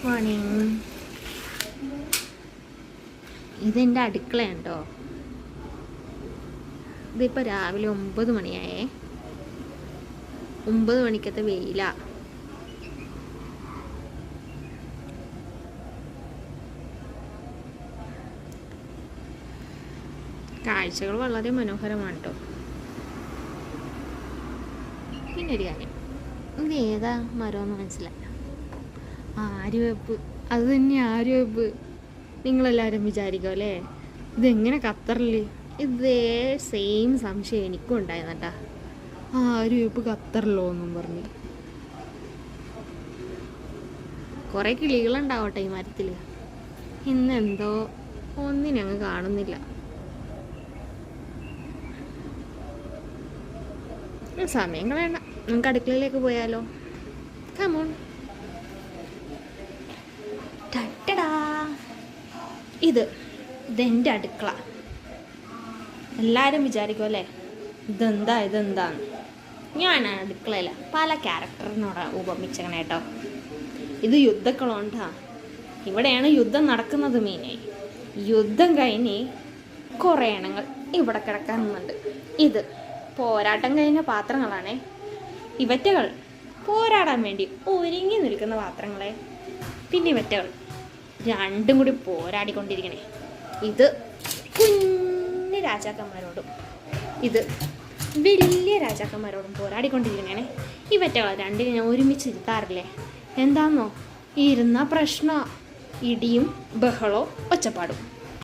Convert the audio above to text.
Morning. ഇതെൻ്റെ അടുക്കളയാണ് കേട്ടോ. ഇതിപ്പോൾ രാവിലെ 9 മണിയായേ. 9 മണിക്കത്തെ വെയില. കാഴ്ചകൾ വളരെ മനോഹരമാണ് കേട്ടോ. പിന്നെ ഒരു കാര്യം, ഇത് ഏതാ മരമെന്ന് മനസ്സിലായി. ആര്യവേപ്പ്. അത് തന്നെ ആര്യവേപ്പ്. നിങ്ങളെല്ലാവരും വിചാരിക്കും അല്ലേ ഇതെങ്ങനെ ഖത്തറിൽ. ഇതേ സെയിം സംശയം എനിക്കും ഉണ്ടായിരുന്നു കേട്ടാ. ആര്യവേപ്പ് ഖത്തറിലോ എന്നും പറഞ്ഞ്. കുറേ കിളികളുണ്ടാവട്ടെ ഈ മരത്തിൽ. ഇന്നെന്തോ ഒന്നിനങ്ങ് കാണുന്നില്ല. സമയം കളയണ്ട, നമുക്ക് അടുക്കളയിലേക്ക് പോയാലോ. കമോൺ. ഇതെൻ്റെ അടുക്കള. എല്ലാവരും വിചാരിക്കും അല്ലേ ഇതെന്താന്ന്. ഞാൻ അടുക്കളയിൽ പല ക്യാരക്ടറിനോട് ഉപമിച്ചങ്ങനെ കേട്ടോ. ഇത് യുദ്ധക്കളോണ്ടാ. ഇവിടെയാണ് യുദ്ധം നടക്കുന്നത്. മെയിനായി യുദ്ധം കഴിഞ്ഞ് കുറേ എണ്ണങ്ങൾ ഇവിടെ കിടക്കാനുണ്ട്. ഇത് പോരാട്ടം കഴിഞ്ഞ പാത്രങ്ങളാണേ. ഇവറ്റകൾ പോരാടാൻ വേണ്ടി ഒരുങ്ങി നിൽക്കുന്ന പാത്രങ്ങളെ. പിന്നെ ഇവറ്റകൾ രണ്ടും കൂടി പോരാടിക്കൊണ്ടിരിക്കണേ. ഇത് കുഞ്ഞു രാജാക്കന്മാരോടും ഇത് വലിയ രാജാക്കന്മാരോടും പോരാടിക്കൊണ്ടിരിക്കണേ. ഇവറ്റകൾ രണ്ടിനും ഞാൻ ഒരുമിച്ച് ഇരുത്താറില്ലേ. എന്താണെന്നോ, ഇരുന്ന പ്രശ്നം ഇടിയും ബഹളവും ഒച്ചപ്പാടും.